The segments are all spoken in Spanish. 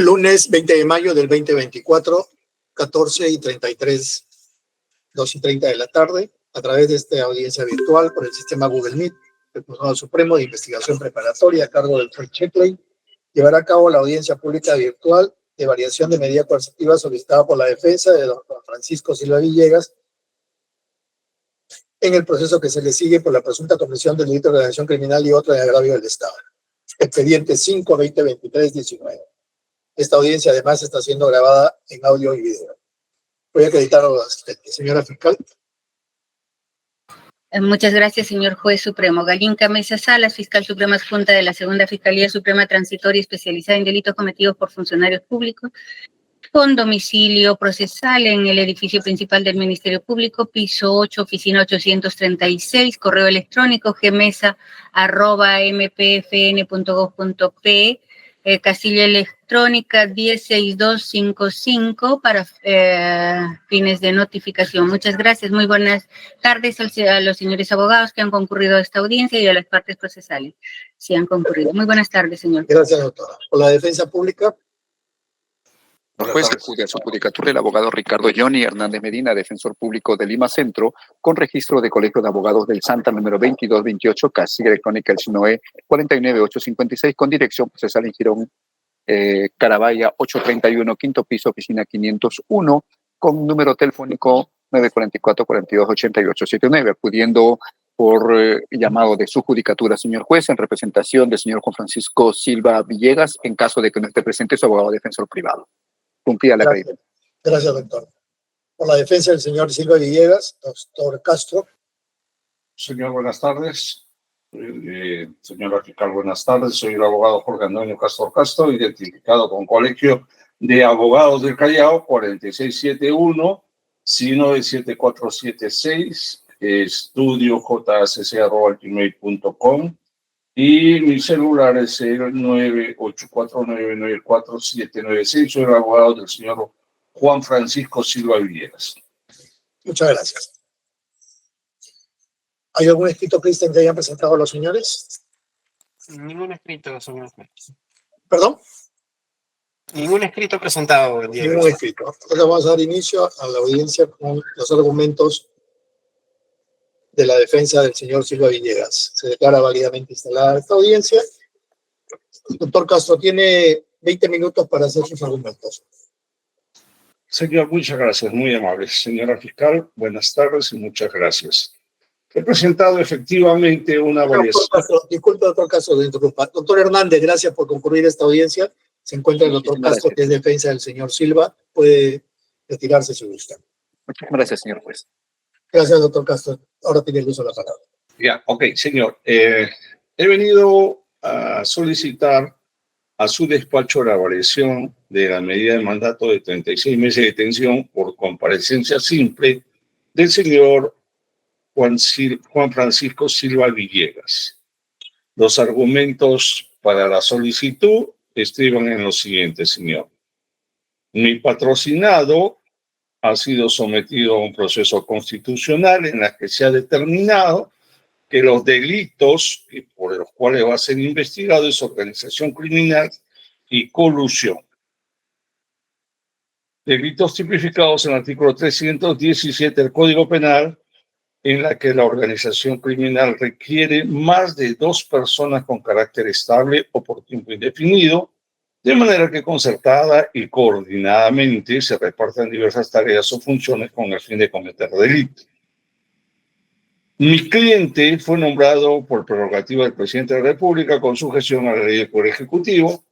Lunes 20 de mayo del 2024, 14:33, 2:30 de la tarde, a través de esta audiencia virtual por el sistema Google Meet, el Juzgado Supremo de Investigación Preparatoria a cargo del juez Shepley llevará a cabo la audiencia pública virtual de variación de medida coercitiva solicitada por la defensa de don Juan Francisco Silva Villegas en el proceso que se le sigue por la presunta comisión del delito de organización criminal y otro de agravio del Estado. Expediente 5-2023-19. Esta audiencia además está siendo grabada en audio y video. Voy a acreditar a los asistentes. Señora fiscal. Muchas gracias, señor juez supremo. Galinca Mesa Salas, fiscal suprema adjunta de la Segunda Fiscalía Suprema Transitoria especializada en delitos cometidos por funcionarios públicos, con domicilio procesal en el edificio principal del Ministerio Público, piso 8, oficina 836, correo electrónico gmesa@mpfn.gov.pe, casilla electrónica 106255 para fines de notificación. Muchas gracias. Muy buenas tardes a los señores abogados que han concurrido a esta audiencia y a las partes procesales si han concurrido. Muy buenas tardes, señor. Gracias, doctora. Por la defensa pública. Juez acude a su judicatura el abogado Ricardo Johnny Hernández Medina, defensor público de Lima Centro, con registro de Colegio de Abogados del Santa número 2228, casilla electrónica el SINOE 49856, con dirección procesal en Girón, Carabaya 831, quinto piso, oficina 501, con número telefónico 944-428879, acudiendo por llamado de su judicatura, señor juez, en representación del señor Juan Francisco Silva Villegas, en caso de que no esté presente su abogado defensor privado. Cumplida la ley. Gracias, doctor. Por la defensa del señor Silva Villegas, doctor Castro. Señor, buenas tardes. Señora fiscal, buenas tardes. Soy el abogado Jorge Antonio Castro, identificado con Colegio de Abogados del Callao, 4671, 9476, estudio jacc@gmail.com. Y mi celular es el 984994796. Soy el abogado del señor Juan Francisco Silva Villegas. Muchas gracias. ¿Hay algún escrito, Cristian, que hayan presentado los señores? Ningún escrito, señor juez. ¿Perdón? Ningún escrito presentado. Ningún escrito. Entonces vamos a dar inicio a la audiencia con los argumentos de la defensa del señor Silva Villegas. Se declara válidamente instalada esta audiencia. El doctor Castro tiene 20 minutos para hacer sus argumentos. Señor, muchas gracias, muy amable. Señora fiscal, buenas tardes y muchas gracias. He presentado efectivamente una variación. Disculpe, doctor Castro, de interrumpir. Doctor Hernández, gracias por concurrir a esta audiencia. Se encuentra el doctor Castro, que es defensa del señor Silva. Puede retirarse si gusta. Muchas gracias, señor juez. Gracias, doctor Castro. Ahora tiene el uso de la palabra. Ya, ok, señor. He venido a solicitar a su despacho la variación de la medida de mandato de 36 meses de detención por comparecencia simple del señor Juan Francisco Silva Villegas. Los argumentos para la solicitud estriban en lo siguiente, señor. Mi patrocinado ha sido sometido a un proceso constitucional en el que se ha determinado que los delitos por los cuales va a ser investigado es organización criminal y colusión. Delitos tipificados en el artículo 317 del Código Penal, en la que la organización criminal requiere más de 2 personas con carácter estable o por tiempo indefinido, de manera que concertada y coordinadamente se repartan diversas tareas o funciones con el fin de cometer delito. Mi cliente fue nombrado por prerrogativa del presidente de la República con sujeción a la ley del Poder Ejecutivo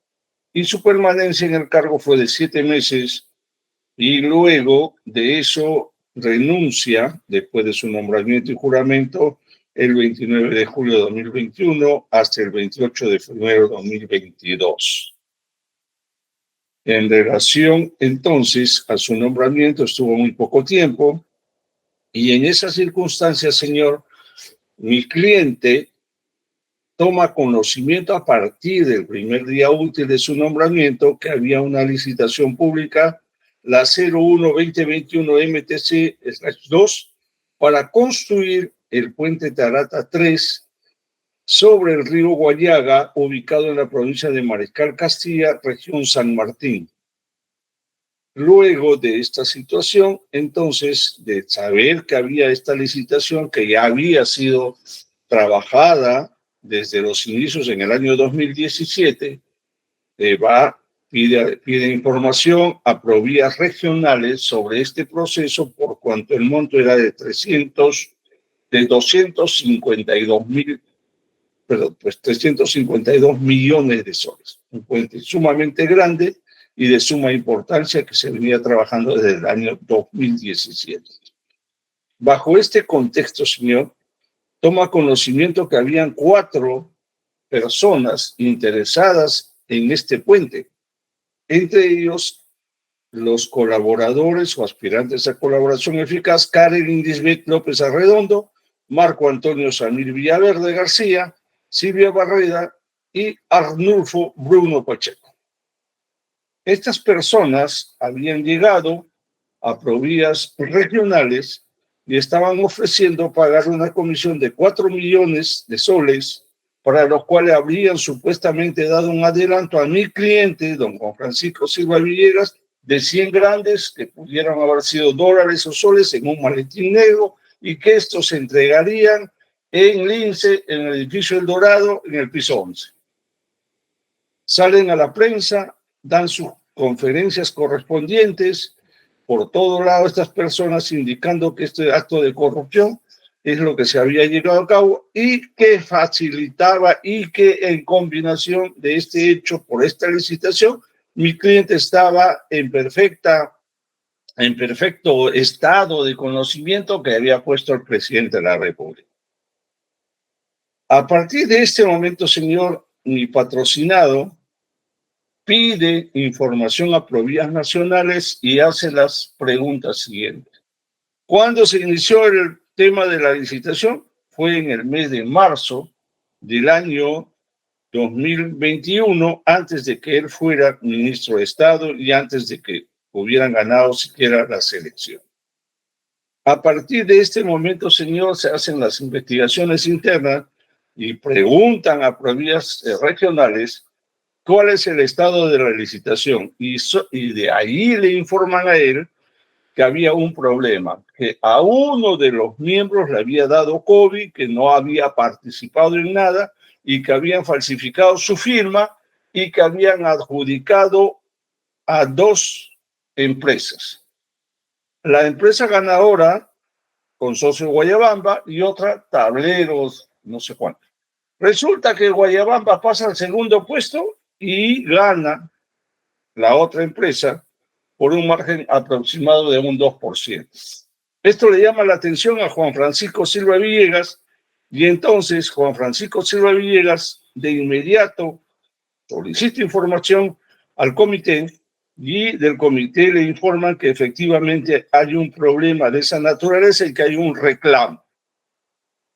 y su permanencia en el cargo fue de 7 meses y luego de eso renuncia, después de su nombramiento y juramento, el 29 de julio de 2021 hasta el 28 de febrero de 2022. En relación entonces a su nombramiento estuvo muy poco tiempo y en esas circunstancias, señor, mi cliente toma conocimiento a partir del primer día útil de su nombramiento que había una licitación pública, la 01-2021 MTC-2, para construir el puente Tarata 3 sobre el río Guayaga, ubicado en la provincia de Mariscal Castilla, región San Martín. Luego de esta situación, entonces, de saber que había esta licitación que ya había sido trabajada desde los inicios en el año 2017, pide información a Provías regionales sobre este proceso, por cuanto el monto era de 352 millones de soles. Un puente sumamente grande y de suma importancia que se venía trabajando desde el año 2017. Bajo este contexto, señor, toma conocimiento que habían 4 personas interesadas en este puente, entre ellos los colaboradores o aspirantes a colaboración eficaz, Karen Indisbet López Arredondo, Marco Antonio Samir Villaverde García, Silvia Barreda y Arnulfo Bruno Pacheco. Estas personas habían llegado a Provías regionales y estaban ofreciendo pagar una comisión de 4 millones de soles, para los cuales habrían supuestamente dado un adelanto a mi cliente, don Juan Francisco Silva Villegas, de 100 grandes que pudieran haber sido dólares o soles en un maletín negro, y que estos se entregarían en Lince, en el edificio El Dorado, en el piso 11. Salen a la prensa, dan sus conferencias correspondientes por todo lado estas personas, indicando que este acto de corrupción es lo que se había llevado a cabo y que facilitaba, y que en combinación de este hecho por esta licitación, mi cliente estaba en perfecto estado de conocimiento que había puesto el presidente de la República. A partir de este momento, señor, mi patrocinado pide información a Provías nacionales y hace las preguntas siguientes. ¿Cuándo se inició el tema de la licitación? Fue en el mes de marzo del año 2021, antes de que él fuera ministro de Estado y antes de que hubieran ganado siquiera las elecciones. A partir de este momento, señor, se hacen las investigaciones internas y preguntan a Provías regionales cuál es el estado de la licitación, y de ahí le informan a él que había un problema, que a uno de los miembros le había dado COVID, que no había participado en nada y que habían falsificado su firma y que habían adjudicado a 2 empresas. La empresa ganadora, Consorcio Guayabamba, y otra, Tableros, no sé cuánto. Resulta que Guayabamba pasa al segundo puesto y gana la otra empresa por un margen aproximado de un 2%. Esto le llama la atención a Juan Francisco Silva Villegas, y entonces Juan Francisco Silva Villegas de inmediato solicita información al comité, y del comité le informan que efectivamente hay un problema de esa naturaleza y que hay un reclamo.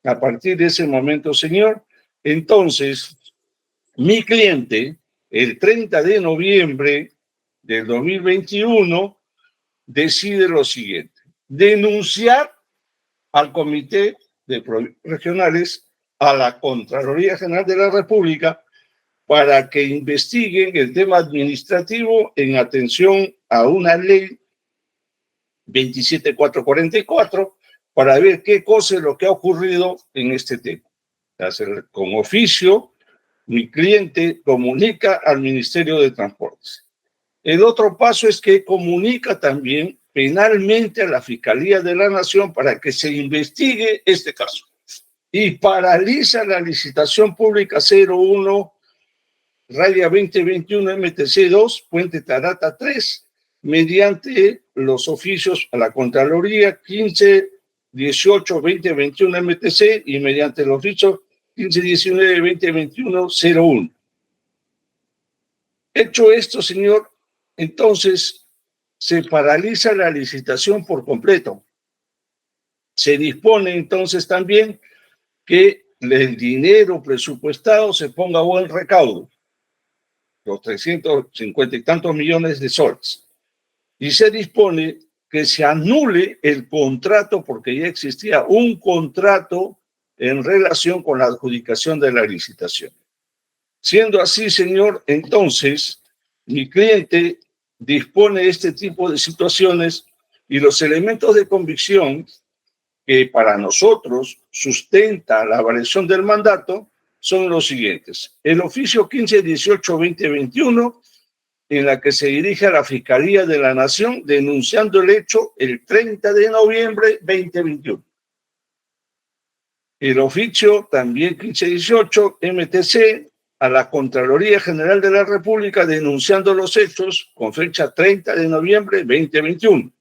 A partir de ese momento, señor, entonces mi cliente, el 30 de noviembre del 2021, decide lo siguiente: denunciar al Comité de Provías Regionales, a la Contraloría General de la República, para que investiguen el tema administrativo en atención a una ley 27444, para ver qué cosa es lo que ha ocurrido en este tema. Con oficio, mi cliente comunica al Ministerio de Transportes. El otro paso es que comunica también penalmente a la Fiscalía de la Nación para que se investigue este caso, y paraliza la licitación pública 01/2021 MTC2, Puente Tarata 3, mediante los oficios a la Contraloría 15-18-2021 MTC y mediante el oficio 15-19-2021-01. Hecho esto, señor, entonces se paraliza la licitación por completo. Se dispone entonces también que el dinero presupuestado se ponga a buen recaudo, los 350 y tantos millones de soles. Y se dispone que se anule el contrato, porque ya existía un contrato en relación con la adjudicación de la licitación. Siendo así, señor, entonces, mi cliente dispone de este tipo de situaciones y los elementos de convicción que para nosotros sustenta la variación del mandato son los siguientes. El oficio 1518-2021, en la que se dirige a la Fiscalía de la Nación denunciando el hecho el 30 de noviembre 2021. El oficio también 1518 MTC a la Contraloría General de la República denunciando los hechos con fecha 30 de noviembre 2021.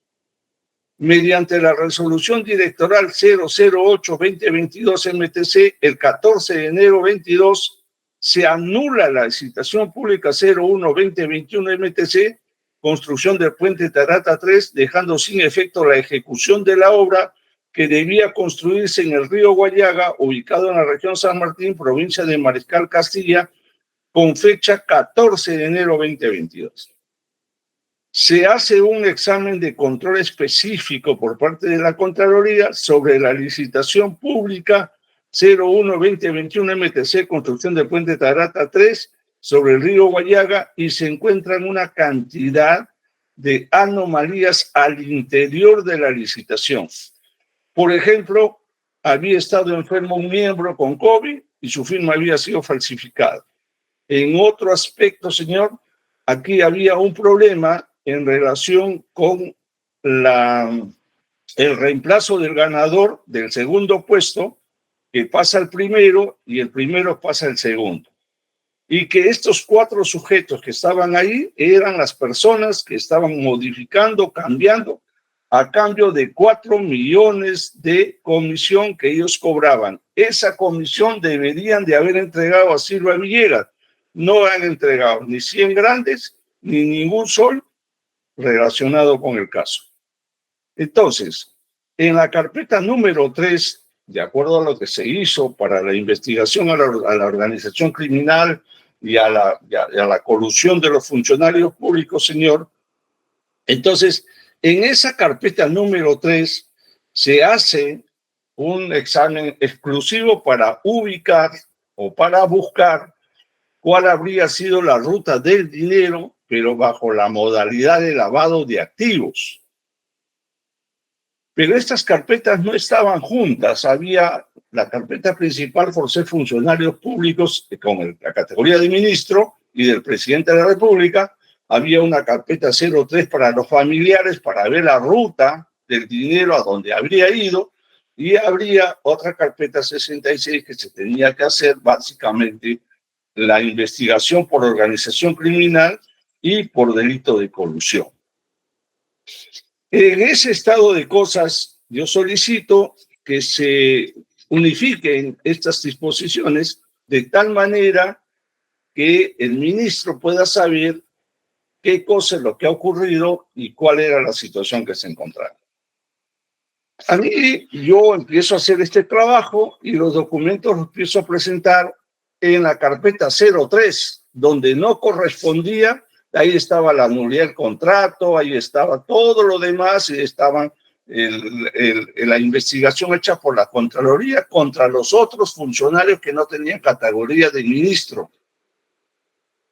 Mediante la resolución directoral 008-2022 MTC, el 14 de enero 22, se anula la licitación pública 01-2021 MTC, construcción del puente Tarata 3, dejando sin efecto la ejecución de la obra que debía construirse en el río Guayaga, ubicado en la región San Martín, provincia de Mariscal Castilla, con fecha 14 de enero 2022. Se hace un examen de control específico por parte de la Contraloría sobre la licitación pública 01-2021 MTC, construcción del puente Tarata 3 sobre el río Guayaga, y se encuentran una cantidad de anomalías al interior de la licitación. Por ejemplo, había estado enfermo un miembro con COVID y su firma había sido falsificada. En otro aspecto, señor, aquí había un problema en relación con el reemplazo del ganador del segundo puesto, que pasa al primero y el primero pasa al segundo. Y que estos 4 sujetos que estaban ahí eran las personas que estaban modificando, cambiando, a cambio de 4 millones de comisión que ellos cobraban. Esa comisión deberían de haber entregado a Silva Villegas. No han entregado ni 100 grandes ni ningún sol relacionado con el caso. Entonces, en la carpeta número 3, de acuerdo a lo que se hizo para la investigación a la organización criminal y a la colusión de los funcionarios públicos, señor, entonces, en esa carpeta número 3 se hace un examen exclusivo para ubicar o para buscar cuál habría sido la ruta del dinero, pero bajo la modalidad de lavado de activos. Pero estas carpetas no estaban juntas. Había la carpeta principal por ser funcionarios públicos con la categoría de ministro y del presidente de la República. Había una carpeta 03 para los familiares para ver la ruta del dinero a donde habría ido, y habría otra carpeta 66 que se tenía que hacer básicamente la investigación por organización criminal y por delito de colusión. En ese estado de cosas, yo solicito que se unifiquen estas disposiciones de tal manera que el ministro pueda saber qué cosa es lo que ha ocurrido y cuál era la situación que se encontraba. A mí, yo empiezo a hacer este trabajo y los documentos los empiezo a presentar en la carpeta 03, donde no correspondía. Ahí estaba la nulidad del contrato, ahí estaba todo lo demás, y estaban la investigación hecha por la Contraloría contra los otros funcionarios que no tenían categoría de ministro.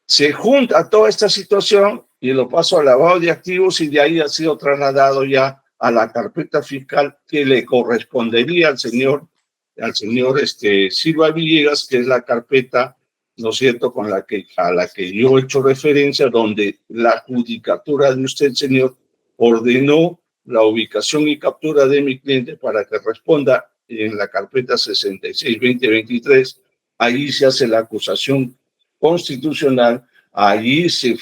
Se junta toda esta situación y lo paso al lavado de activos, y de ahí ha sido trasladado ya a la carpeta fiscal que le correspondería al señor Silva Villegas, que es la carpeta, ¿no es cierto?, a la que yo he hecho referencia, donde la judicatura de usted, señor, ordenó la ubicación y captura de mi cliente para que responda en la carpeta 66-2023. Ahí se hace la acusación constitucional, allí se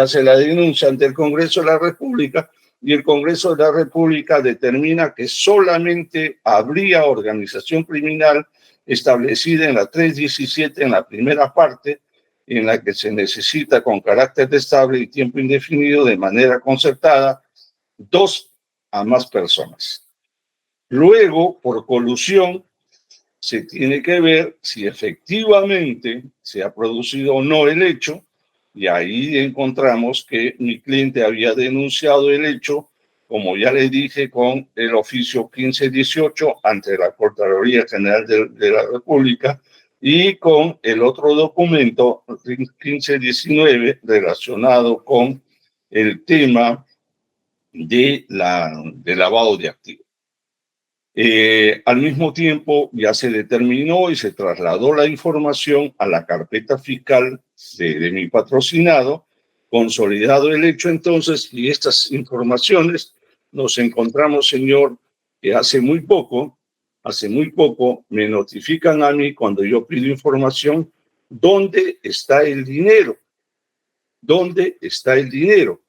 hace la denuncia ante el Congreso de la República, y el Congreso de la República determina que solamente habría organización criminal establecida en la 317, en la primera parte, en la que se necesita con carácter estable y tiempo indefinido, de manera concertada, 2 a más personas. Luego, por colusión, se tiene que ver si efectivamente se ha producido o no el hecho, y ahí encontramos que mi cliente había denunciado el hecho como ya le dije, con el oficio 1518 ante la Contraloría General de la República y con el otro documento 1519 relacionado con el tema de lavado de activos. Al mismo tiempo, ya se determinó y se trasladó la información a la carpeta fiscal de mi patrocinado, consolidado el hecho entonces, y estas informaciones nos encontramos, señor, que hace muy poco me notifican a mí cuando yo pido información, ¿dónde está el dinero? ¿Dónde está el dinero?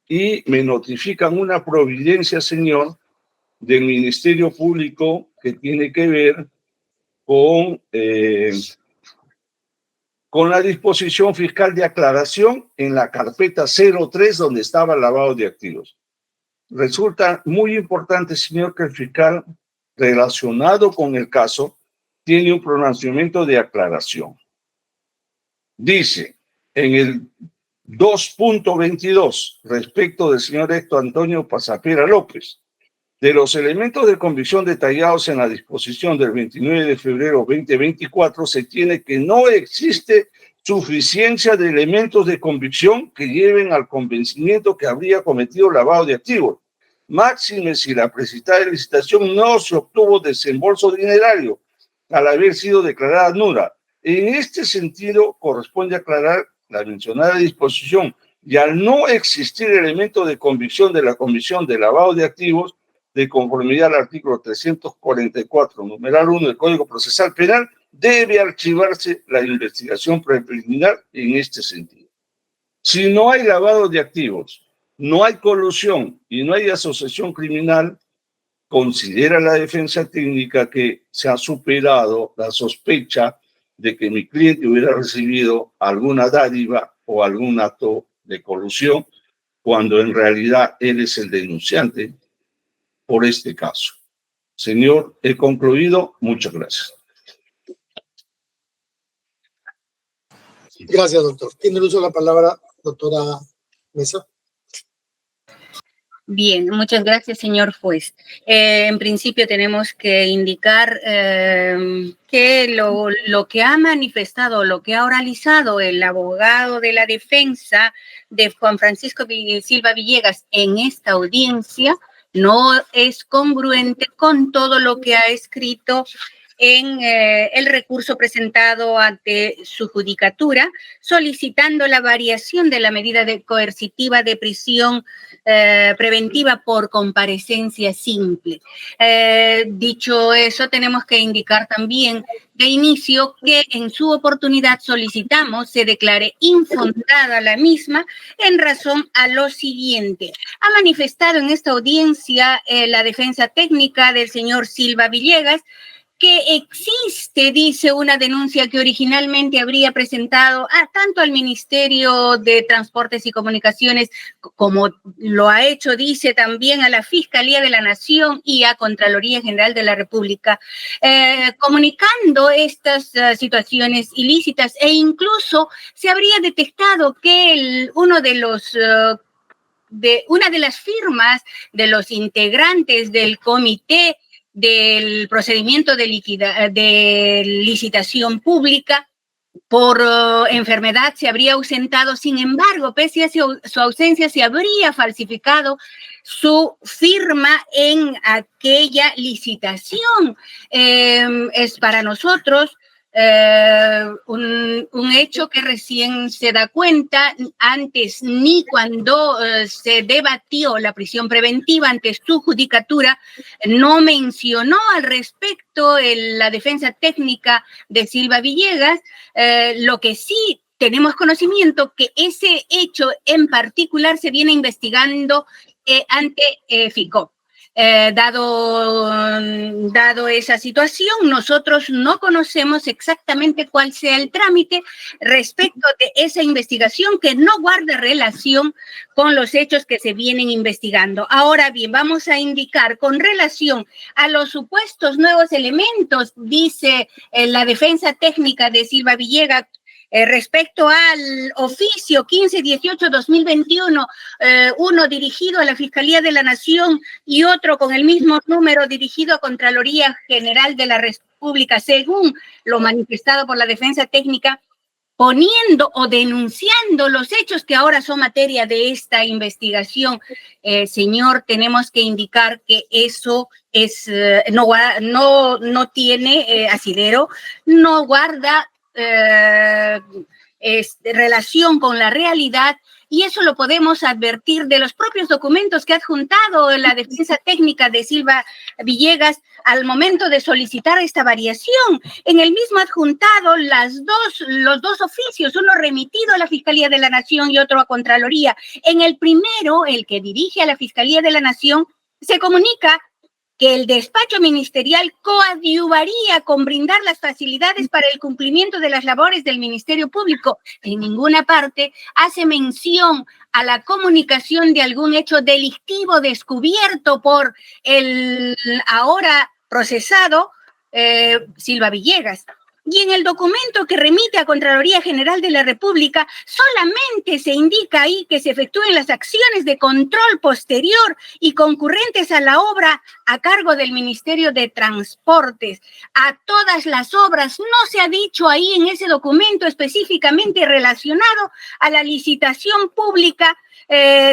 Y me notifican una providencia, señor, del Ministerio Público que tiene que ver con la disposición fiscal de aclaración en la carpeta 03 donde estaba el lavado de activos. Resulta muy importante, señor, que el fiscal relacionado con el caso tiene un pronunciamiento de aclaración. Dice en el 2.22 respecto del señor Héctor Antonio Pasapera López, de los elementos de convicción detallados en la disposición del 29 de febrero 2024, se tiene que no existe suficiencia de elementos de convicción que lleven al convencimiento que habría cometido lavado de activos. Máxime si la precitada licitación no se obtuvo desembolso dinerario al haber sido declarada nula. En este sentido, corresponde aclarar la mencionada disposición y al no existir elemento de convicción de la Comisión de Lavado de Activos, de conformidad al artículo 344, numeral 1 del Código Procesal Penal, debe archivarse la investigación preliminar en este sentido. Si no hay lavado de activos, no hay colusión y no hay asociación criminal, considera la defensa técnica que se ha superado la sospecha de que mi cliente hubiera recibido alguna dádiva o algún acto de colusión, cuando en realidad él es el denunciante por este caso. Señor, he concluido. Muchas gracias. Gracias, doctor. Tiene el uso de la palabra, doctora Mesa. Bien, muchas gracias, señor juez. En principio tenemos que indicar que lo que ha manifestado, lo que ha oralizado el abogado de la defensa de Juan Francisco Silva Villegas en esta audiencia no es congruente con todo lo que ha escrito en el recurso presentado ante su judicatura, solicitando la variación de la medida coercitiva de prisión preventiva por comparecencia simple. Dicho eso, tenemos que indicar también de inicio que en su oportunidad solicitamos se declare infundada la misma en razón a lo siguiente. Ha manifestado en esta audiencia la defensa técnica del señor Silva Villegas que existe, dice, una denuncia que originalmente habría presentado tanto al Ministerio de Transportes y Comunicaciones como lo ha hecho, dice, también a la Fiscalía de la Nación y a Contraloría General de la República, comunicando estas situaciones ilícitas, e incluso se habría detectado que una de las firmas de los integrantes del comité del procedimiento de licitación pública por enfermedad se habría ausentado. Sin embargo, pese a su ausencia, se habría falsificado su firma en aquella licitación. Es para nosotros un hecho que recién se da cuenta. Antes, ni cuando se debatió la prisión preventiva ante su judicatura, no mencionó al respecto la defensa técnica de Silva Villegas. Lo que sí tenemos conocimiento que ese hecho en particular se viene investigando ante FICOP. Dado esa situación, nosotros no conocemos exactamente cuál sea el trámite respecto de esa investigación que no guarda relación con los hechos que se vienen investigando. Ahora bien, vamos a indicar con relación a los supuestos nuevos elementos, dice la defensa técnica de Silva Villegas, Respecto al oficio 1518-2021, uno dirigido a la Fiscalía de la Nación y otro con el mismo número dirigido a Contraloría General de la República, según lo manifestado por la defensa técnica, poniendo o denunciando los hechos que ahora son materia de esta investigación. Señor, tenemos que indicar que eso es, no tiene asidero, no guarda relación con la realidad, y eso lo podemos advertir de los propios documentos que ha adjuntado la defensa técnica de Silva Villegas al momento de solicitar esta variación. En el mismo adjuntado los dos oficios, uno remitido a la Fiscalía de la Nación y otro a Contraloría. En el primero, el que dirige a la Fiscalía de la Nación, se comunica que el despacho ministerial coadyuvaría con brindar las facilidades para el cumplimiento de las labores del Ministerio Público. En ninguna parte hace mención a la comunicación de algún hecho delictivo descubierto por el ahora procesado Silva Villegas. Y en el documento que remite a Contraloría General de la República, solamente se indica ahí que se efectúen las acciones de control posterior y concurrentes a la obra a cargo del Ministerio de Transportes. A todas las obras, no se ha dicho ahí en ese documento específicamente relacionado a la licitación pública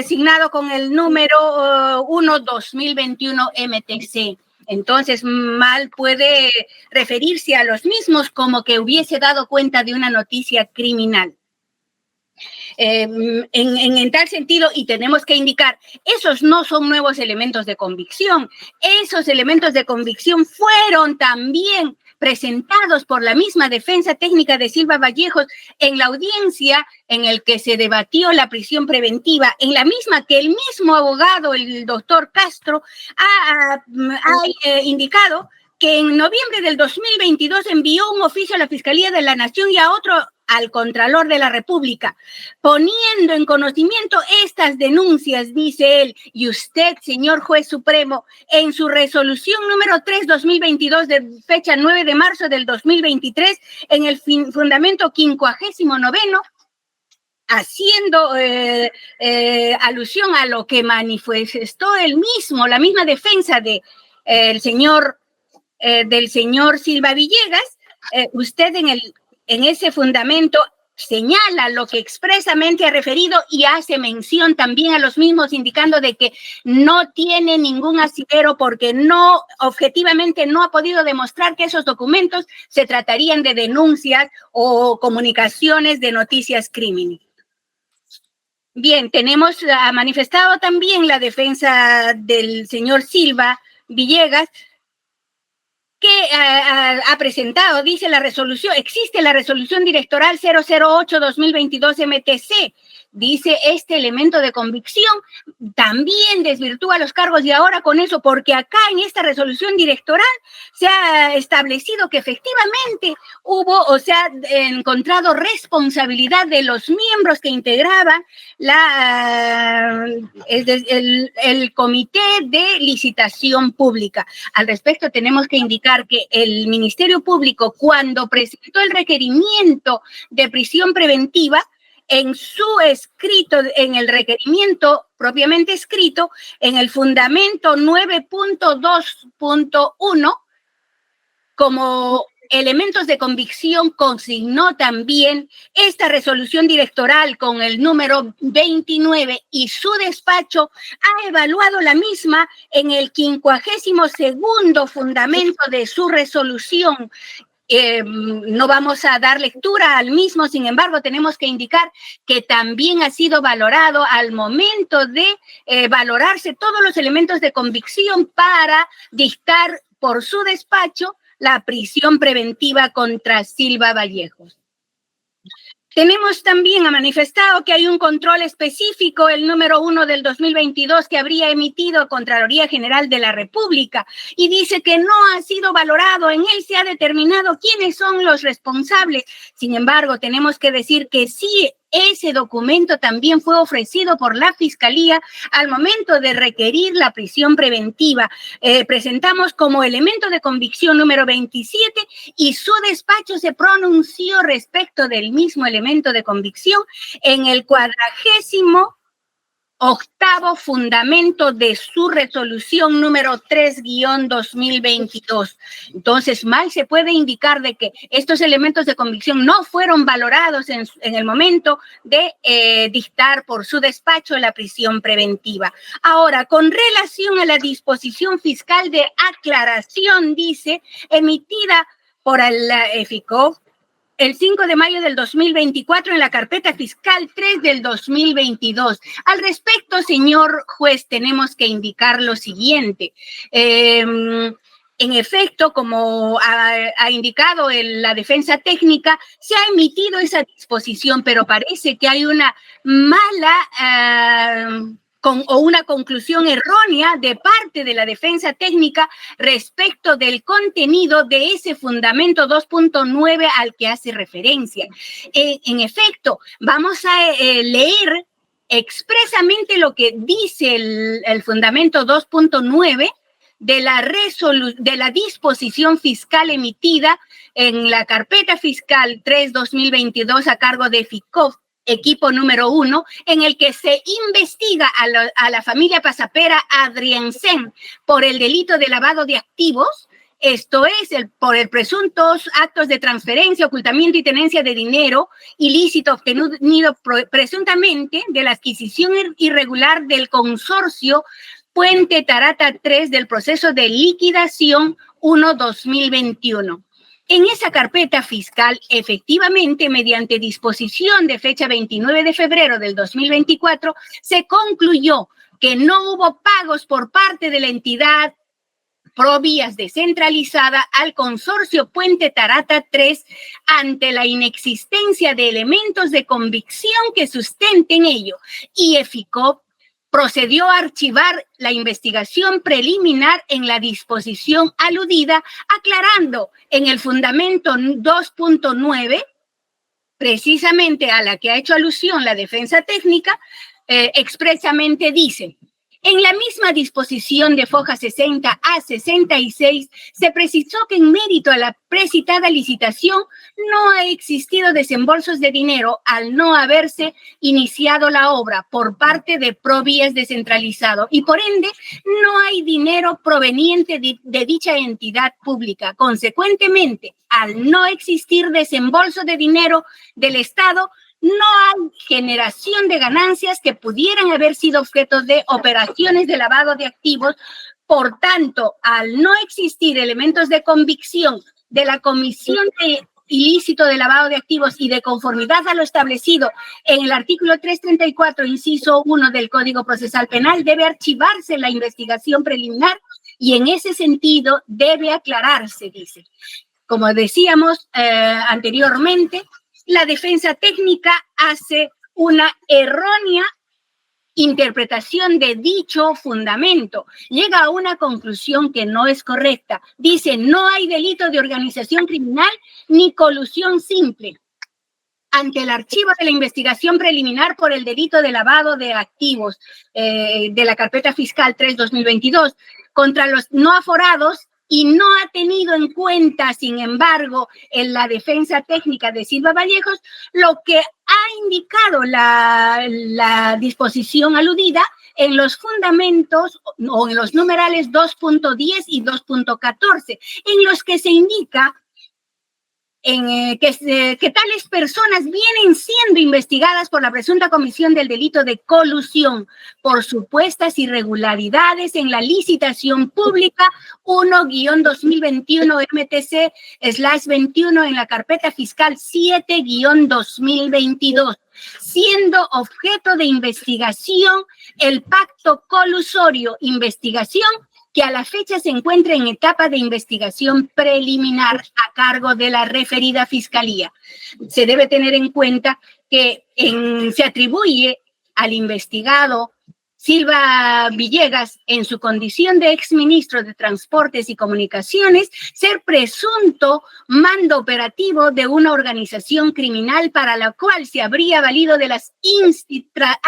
signado con el número 1/2021 MTC. Entonces, mal puede referirse a los mismos como que hubiese dado cuenta de una noticia criminal. En tal sentido, y tenemos que indicar, esos no son nuevos elementos de convicción. Esos elementos de convicción fueron también presentados por la misma defensa técnica de Silva Vallejos en la audiencia en el que se debatió la prisión preventiva, en la misma que el mismo abogado, el doctor Castro, ha indicado que en noviembre del 2022 envió un oficio a la Fiscalía de la Nación y a otro al Contralor de la República, poniendo en conocimiento estas denuncias, dice él, y usted, señor juez supremo, en su resolución número 3/2022 de fecha 9 de marzo del 2023, en el fundamento 59º, haciendo alusión a lo que manifestó él mismo, la misma defensa de del señor Silva Villegas, usted en ese fundamento señala lo que expresamente ha referido y hace mención también a los mismos, indicando de que no tiene ningún asidero porque objetivamente no ha podido demostrar que esos documentos se tratarían de denuncias o comunicaciones de noticias crímenes. Bien, ha manifestado también la defensa del señor Silva Villegas, que ha presentado, dice la resolución, existe la resolución directoral 008-2022 MTC, dice este elemento de convicción, también desvirtúa los cargos y ahora con eso, porque acá en esta resolución directoral se ha establecido que efectivamente hubo o se ha encontrado responsabilidad de los miembros que integraban el comité de licitación pública. Al respecto tenemos que indicar que el Ministerio Público, cuando presentó el requerimiento de prisión preventiva, en su escrito, en el requerimiento propiamente escrito, en el fundamento 9.2.1, como elementos de convicción consignó también esta resolución directoral con el número 29 y su despacho ha evaluado la misma en el 52º fundamento de su resolución. No vamos a dar lectura al mismo, sin embargo, tenemos que indicar que también ha sido valorado al momento de valorarse todos los elementos de convicción para dictar por su despacho la prisión preventiva contra Silva Vallejos. Tenemos también, ha manifestado que hay un control específico, el número 1 del 2022, que habría emitido Contraloría General de la República, y dice que no ha sido valorado, en él se ha determinado quiénes son los responsables. Sin embargo, tenemos que decir que sí ese documento también fue ofrecido por la Fiscalía al momento de requerir la prisión preventiva. Presentamos como elemento de convicción número 27 y su despacho se pronunció respecto del mismo elemento de convicción en el 48º fundamento de su resolución número 3-2022. Entonces, mal se puede indicar de que estos elementos de convicción no fueron valorados en el momento de dictar por su despacho la prisión preventiva. Ahora, con relación a la disposición fiscal de aclaración, dice, emitida por el EFICOF, el 5 de mayo del 2024 en la carpeta fiscal 3 del 2022. Al respecto, señor juez, tenemos que indicar lo siguiente. En efecto, como ha indicado la defensa técnica, se ha emitido esa disposición, pero parece que hay una mala o una conclusión errónea de parte de la defensa técnica respecto del contenido de ese fundamento 2.9 al que hace referencia. En efecto, vamos a leer expresamente lo que dice el fundamento 2.9 de la disposición fiscal emitida en la carpeta fiscal 3-2022 a cargo de FICOF, equipo número 1, en el que se investiga a la familia Pasapera Adriensen por el delito de lavado de activos, esto es, por el presuntos actos de transferencia, ocultamiento y tenencia de dinero ilícito obtenido presuntamente de la adquisición irregular del consorcio Puente Tarata 3 del proceso de liquidación 1-2021. En esa carpeta fiscal, efectivamente, mediante disposición de fecha 29 de febrero del 2024, se concluyó que no hubo pagos por parte de la entidad Provías descentralizada al consorcio Puente Tarata 3 ante la inexistencia de elementos de convicción que sustenten ello, y EFICOP procedió a archivar la investigación preliminar en la disposición aludida, aclarando en el fundamento 2.9, precisamente a la que ha hecho alusión la defensa técnica, expresamente dice: en la misma disposición de foja 60 a 66 se precisó que en mérito a la precitada licitación no ha existido desembolsos de dinero al no haberse iniciado la obra por parte de Provías descentralizado y por ende no hay dinero proveniente de dicha entidad pública. Consecuentemente, al no existir desembolso de dinero del Estado, no hay generación de ganancias que pudieran haber sido objeto de operaciones de lavado de activos. Por tanto, al no existir elementos de convicción de la comisión de ilícito de lavado de activos y de conformidad a lo establecido en el artículo 334, inciso 1 del Código Procesal Penal, debe archivarse la investigación preliminar y en ese sentido debe aclararse, dice. Como decíamos anteriormente, la defensa técnica hace una errónea interpretación de dicho fundamento. Llega a una conclusión que no es correcta. Dice, no hay delito de organización criminal ni colusión simple. Ante el archivo de la investigación preliminar por el delito de lavado de activos de la carpeta fiscal 3-2022 contra los no aforados, y no ha tenido en cuenta, sin embargo, en la defensa técnica de Silva Vallejos, lo que ha indicado la disposición aludida en los fundamentos o en los numerales 2.10 y 2.14, en los que se indica que tales personas vienen siendo investigadas por la presunta comisión del delito de colusión por supuestas irregularidades en la licitación pública 1-2021 MTC/21 en la carpeta fiscal 7-2022, siendo objeto de investigación el pacto colusorio investigación que a la fecha se encuentra en etapa de investigación preliminar a cargo de la referida Fiscalía. Se debe tener en cuenta que se atribuye al investigado Silva Villegas, en su condición de exministro de Transportes y Comunicaciones, ser presunto mando operativo de una organización criminal para la cual se habría valido de las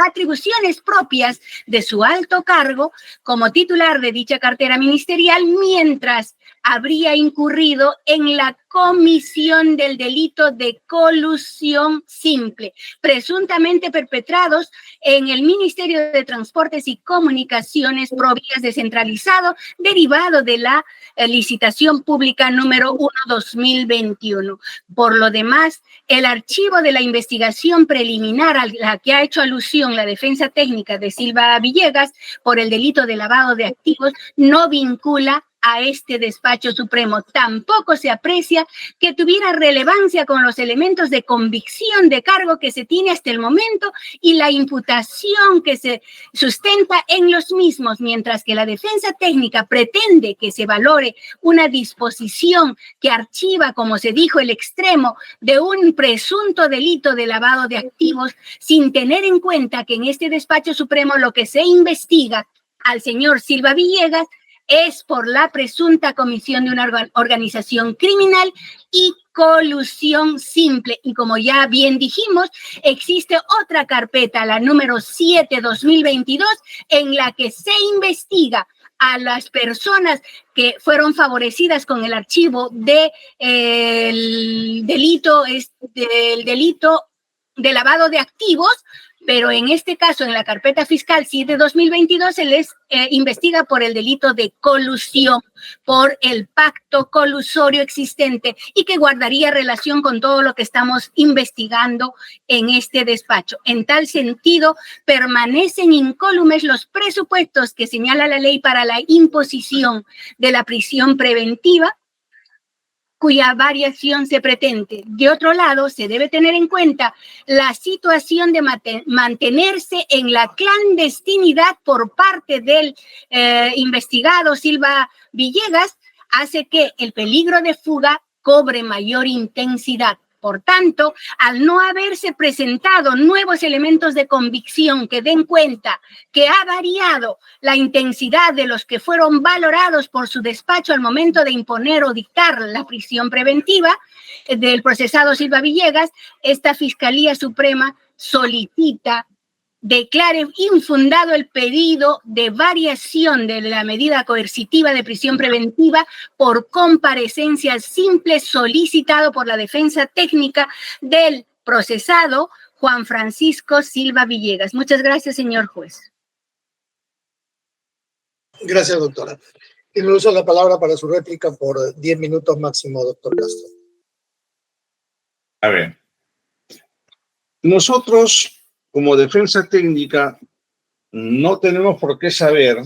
atribuciones propias de su alto cargo como titular de dicha cartera ministerial, mientras habría incurrido en la comisión del delito de colusión simple, presuntamente perpetrados en el Ministerio de Transportes y Comunicaciones Provías descentralizado, derivado de la licitación pública número 1/2021. Por lo demás, el archivo de la investigación preliminar a la que ha hecho alusión la defensa técnica de Silva Villegas por el delito de lavado de activos no vincula a este despacho supremo. Tampoco se aprecia que tuviera relevancia con los elementos de convicción de cargo que se tiene hasta el momento y la imputación que se sustenta en los mismos, mientras que la defensa técnica pretende que se valore una disposición que archiva, como se dijo, el extremo de un presunto delito de lavado de activos, sin tener en cuenta que en este despacho supremo lo que se investiga al señor Silva Villegas es por la presunta comisión de una organización criminal y colusión simple. Y como ya bien dijimos, existe otra carpeta, la número 7/2022, en la que se investiga a las personas que fueron favorecidas con el archivo del delito de lavado de activos, pero en este caso, en la carpeta fiscal 7/2022, se les investiga por el delito de colusión, por el pacto colusorio existente y que guardaría relación con todo lo que estamos investigando en este despacho. En tal sentido, permanecen incólumes los presupuestos que señala la ley para la imposición de la prisión preventiva, cuya variación se pretende. De otro lado, se debe tener en cuenta la situación de mantenerse en la clandestinidad por parte del investigado Silva Villegas, hace que el peligro de fuga cobre mayor intensidad. Por tanto, al no haberse presentado nuevos elementos de convicción que den cuenta que ha variado la intensidad de los que fueron valorados por su despacho al momento de imponer o dictar la prisión preventiva del procesado Silva Villegas, esta Fiscalía Suprema solicita declare infundado el pedido de variación de la medida coercitiva de prisión preventiva por comparecencia simple solicitado por la defensa técnica del procesado Juan Francisco Silva Villegas. Muchas gracias, señor juez. Gracias, doctora. Tiene uso la palabra para su réplica por 10 minutos máximo, doctor Castro. A ver, nosotros como defensa técnica no tenemos por qué saber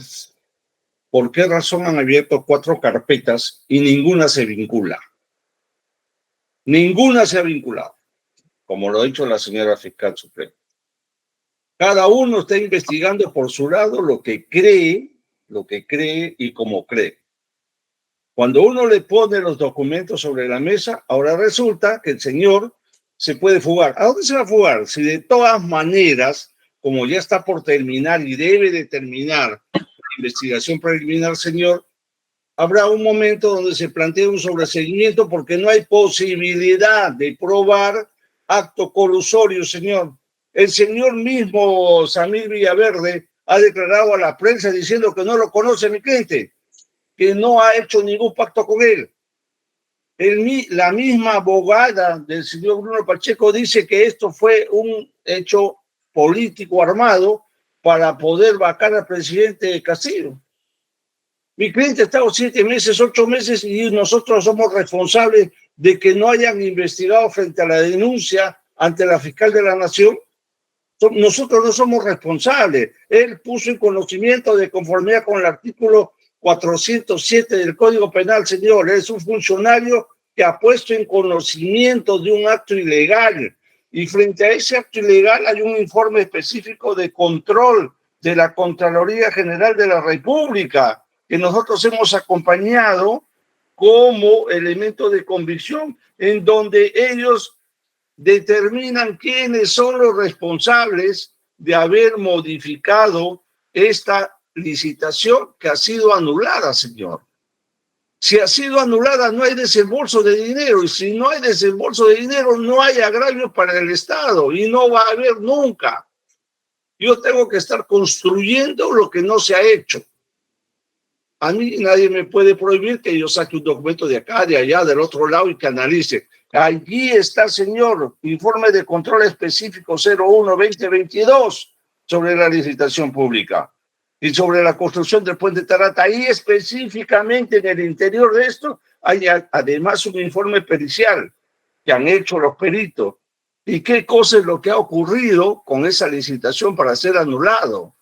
por qué razón han abierto 4 carpetas y ninguna se vincula. Ninguna se ha vinculado, como lo ha dicho la señora fiscal suprema. Cada uno está investigando por su lado lo que cree y como cree. Cuando uno le pone los documentos sobre la mesa, ahora resulta que el señor se puede fugar. ¿A dónde se va a fugar? Si de todas maneras, como ya está por terminar y debe de terminar la investigación preliminar, señor, habrá un momento donde se plantea un sobreseguimiento porque no hay posibilidad de probar acto colusorio, señor. El señor mismo, Samir Villaverde, ha declarado a la prensa diciendo que no lo conoce mi cliente, que no ha hecho ningún pacto con él. La misma abogada del señor Bruno Pacheco dice que esto fue un hecho político armado para poder vacar al presidente Castillo. Mi cliente ha estado 7 meses, 8 meses y nosotros somos responsables de que no hayan investigado frente a la denuncia ante la fiscal de la Nación. Nosotros no somos responsables. Él puso en conocimiento de conformidad con el artículo 407 del Código Penal, señor. Es un funcionario que ha puesto en conocimiento de un acto ilegal y frente a ese acto ilegal hay un informe específico de control de la Contraloría General de la República que nosotros hemos acompañado como elemento de convicción en donde ellos determinan quiénes son los responsables de haber modificado esta licitación que ha sido anulada, señor. Si ha sido anulada, no hay desembolso de dinero, y si no hay desembolso de dinero, no hay agravio para el Estado, y no va a haber nunca. Yo tengo que estar construyendo lo que no se ha hecho. A mí nadie me puede prohibir que yo saque un documento de acá, de allá, del otro lado y que analice. Allí está, señor, informe de control específico 01-2022 sobre la licitación pública y sobre la construcción del puente Tarata. Ahí específicamente en el interior de esto hay además un informe pericial que han hecho los peritos. ¿Y qué cosa es lo que ha ocurrido con esa licitación para ser anulado?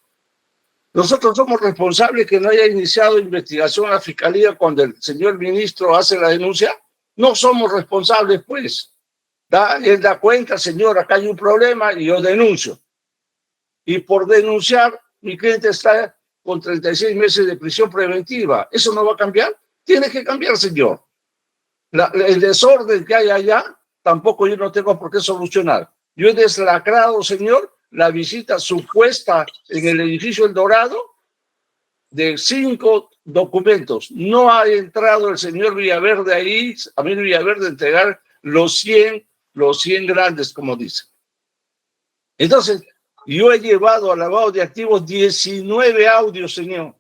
Nosotros somos responsables que no haya iniciado investigación a la Fiscalía cuando el señor ministro hace la denuncia. No somos responsables, pues. Él da cuenta, señor, acá hay un problema y yo denuncio. Y por denunciar, mi cliente está con 36 meses de prisión preventiva. ¿Eso no va a cambiar? Tiene que cambiar, señor. El desorden que hay allá, tampoco yo no tengo por qué solucionar. Yo he deslacrado, señor, la visita supuesta en el edificio El Dorado de 5 documentos. No ha entrado el señor Villaverde ahí, a mí Villaverde, a entregar los 100 grandes, como dice. Entonces, yo he llevado al lavado de activos 19 audios, señor.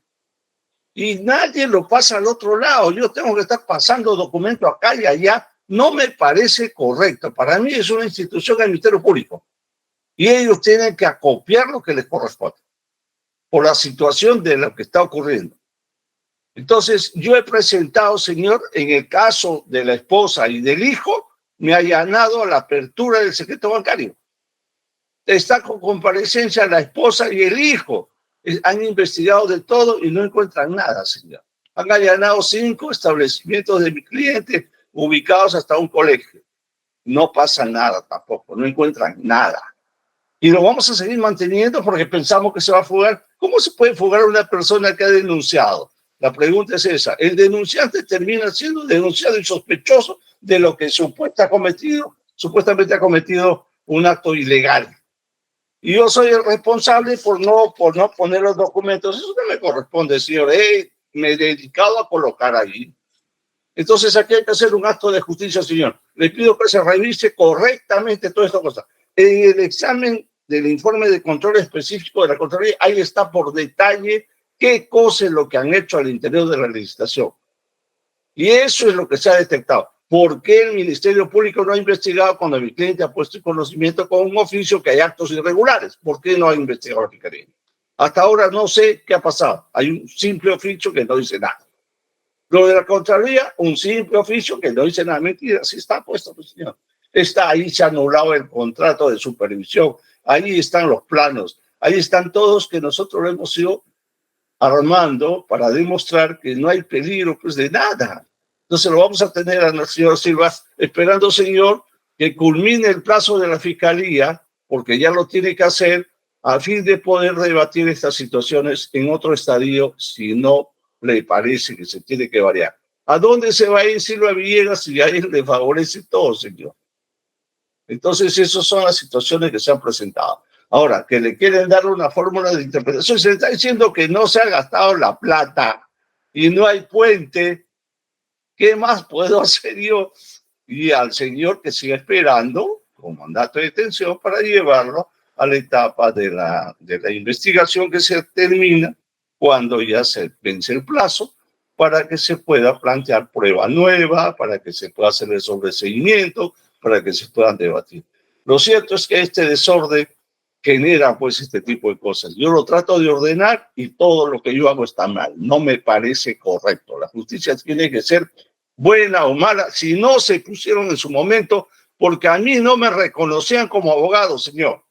Y nadie lo pasa al otro lado. Yo tengo que estar pasando documentos acá y allá. No me parece correcto. Para mí es una institución del Ministerio Público. Y ellos tienen que acopiar lo que les corresponde por la situación de lo que está ocurriendo. Entonces, yo he presentado, señor, en el caso de la esposa y del hijo, me ha allanado a la apertura del secreto bancario. Está con comparecencia la esposa y el hijo. Han investigado de todo y no encuentran nada, señor. Han allanado 5 establecimientos de mi cliente ubicados hasta un colegio. No pasa nada tampoco, no encuentran nada. Y lo vamos a seguir manteniendo porque pensamos que se va a fugar. ¿Cómo se puede fugar a una persona que ha denunciado? La pregunta es esa. El denunciante termina siendo denunciado y sospechoso de lo que supuestamente ha cometido un acto ilegal. Y yo soy el responsable por no poner los documentos. Eso no me corresponde, señor. Me he dedicado a colocar ahí. Entonces aquí hay que hacer un acto de justicia, señor. Le pido que se revise correctamente toda esta cosa. En el examen del informe de control específico de la Contraloría, ahí está por detalle qué cosa es lo que han hecho al interior de la licitación. Y eso es lo que se ha detectado. ¿Por qué el Ministerio Público no ha investigado cuando mi cliente ha puesto en conocimiento con un oficio que hay actos irregulares? ¿Por qué no ha investigado la Fiscalía? Hasta ahora no sé qué ha pasado. Hay un simple oficio que no dice nada. Lo de la Contraloría, un simple oficio que no dice nada. Mentira, sí está puesto, pues, señor. Está ahí, se ha anulado el contrato de supervisión. Ahí están los planos. Ahí están todos que nosotros lo hemos ido armando para demostrar que no hay peligro, pues, de nada. Entonces lo vamos a tener al señor Silva esperando, señor, que culmine el plazo de la Fiscalía, porque ya lo tiene que hacer, a fin de poder debatir estas situaciones en otro estadio, si no le parece que se tiene que variar. ¿A dónde se va a ir Silva Villegas si a él le favorece todo, señor? Entonces, esas son las situaciones que se han presentado. Ahora, que le quieren dar una fórmula de interpretación, se le está diciendo que no se ha gastado la plata y no hay puente. ¿Qué más puedo hacer yo? Y al señor que sigue esperando con mandato de detención para llevarlo a la etapa de la investigación que se termina cuando ya se vence el plazo para que se pueda plantear prueba nueva, para que se pueda hacer el sobreseguimiento, para que se puedan debatir. Lo cierto es que este desorden genera pues este tipo de cosas. Yo lo trato de ordenar y todo lo que yo hago está mal. No me parece correcto. La justicia tiene que ser buena o mala, si no se pusieron en su momento, porque a mí no me reconocían como abogado, señor.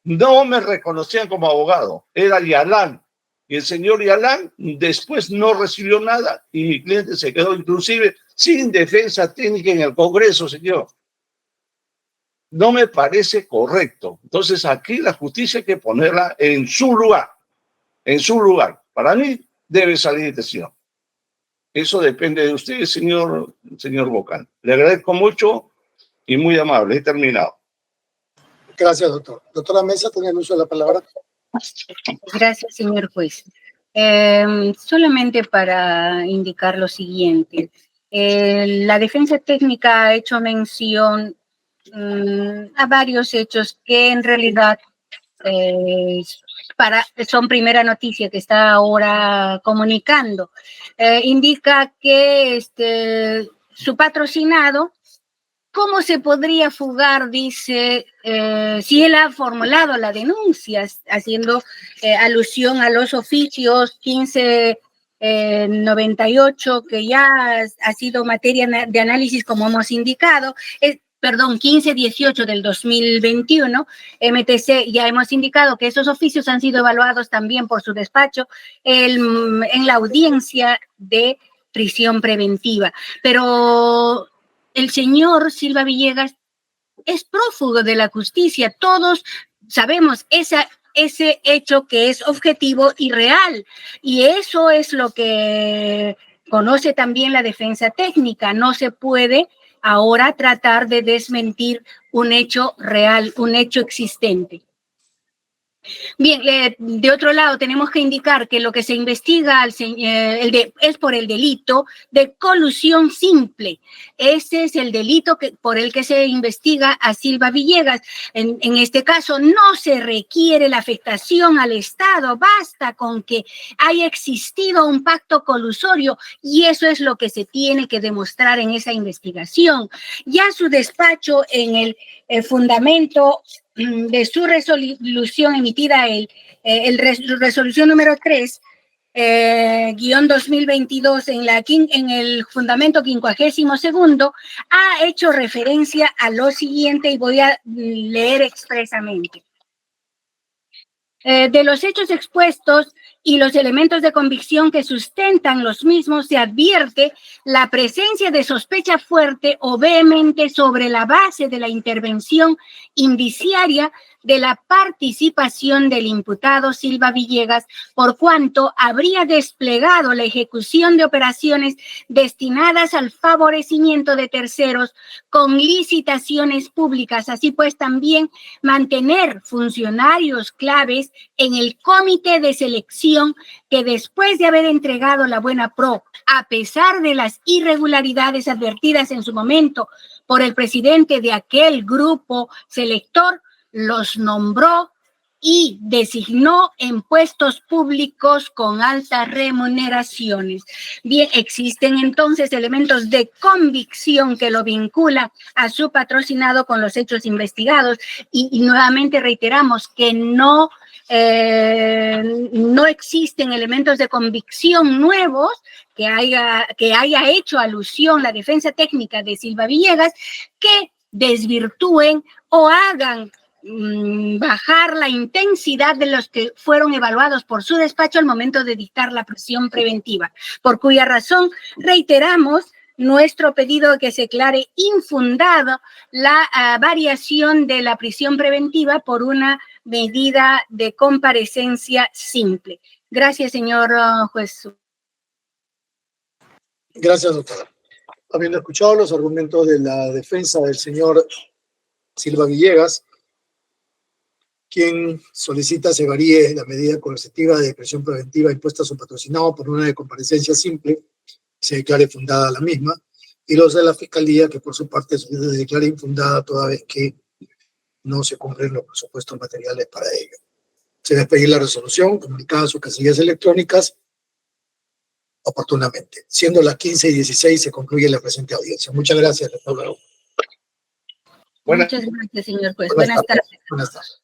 No me reconocían como abogado. Era Yalán. Y el señor Yalán después no recibió nada y mi cliente se quedó inclusive sin defensa técnica en el Congreso, señor. No me parece correcto. Entonces aquí la justicia hay que ponerla en su lugar. En su lugar. Para mí debe salir este señor. Eso depende de usted, señor Bocán. Le agradezco mucho y muy amable. He terminado. Gracias, doctor. Doctora Mesa, tiene el uso de la palabra. Gracias, señor juez. Solamente para indicar lo siguiente. La defensa técnica ha hecho mención a varios hechos que en realidad son primera noticia que está ahora comunicando. Indica que su patrocinado, ¿cómo se podría fugar? Dice, si él ha formulado la denuncia, haciendo alusión a los oficios 1598, que ya ha sido materia de análisis, como hemos indicado, 1518 del 2021, MTC, ya hemos indicado que esos oficios han sido evaluados también por su despacho en la audiencia de prisión preventiva. Pero el señor Silva Villegas es prófugo de la justicia. Todos sabemos ese hecho que es objetivo y real. Y eso es lo que conoce también la defensa técnica. No se puede ahora tratar de desmentir un hecho real, un hecho existente. Bien, de otro lado, tenemos que indicar que lo que se investiga es por el delito de colusión simple. Ese es el delito por el que se investiga a Silva Villegas. En este caso, no se requiere la afectación al Estado, basta con que haya existido un pacto colusorio, y eso es lo que se tiene que demostrar en esa investigación. Ya su despacho, en el fundamento de su resolución emitida, resolución número 3, guión 2022, en el fundamento 52º, ha hecho referencia a lo siguiente, y voy a leer expresamente. De los hechos expuestos y los elementos de convicción que sustentan los mismos, se advierte la presencia de sospecha fuerte o vehemente sobre la base de la intervención indiciaria de la participación del imputado Silva Villegas, por cuanto habría desplegado la ejecución de operaciones destinadas al favorecimiento de terceros con licitaciones públicas, así pues también mantener funcionarios claves en el comité de selección, que después de haber entregado la buena pro, a pesar de las irregularidades advertidas en su momento por el presidente de aquel grupo selector, los nombró y designó en puestos públicos con altas remuneraciones. Bien, existen entonces elementos de convicción que lo vinculan a su patrocinado con los hechos investigados, y nuevamente reiteramos que no existen elementos de convicción nuevos que haya hecho alusión la defensa técnica de Silva Villegas, que desvirtúen o hagan bajar la intensidad de los que fueron evaluados por su despacho al momento de dictar la prisión preventiva, por cuya razón reiteramos nuestro pedido de que se declare infundado la variación de la prisión preventiva por una medida de comparecencia simple. Gracias, señor juez. Gracias, doctora. Habiendo escuchado los argumentos de la defensa del señor Silva Villegas, quien solicita se varíe la medida coercitiva de prisión preventiva impuesta a su patrocinado por una de comparecencia simple, se declare fundada la misma, y los de la Fiscalía, que por su parte se declare infundada toda vez que no se cumplen los presupuestos materiales para ello. Se debe pedir la resolución comunicada a sus casillas electrónicas oportunamente. Siendo las 15:16, se concluye la presente audiencia. Muchas gracias. Muchas gracias, señor juez. Buenas tardes. Buenas tardes.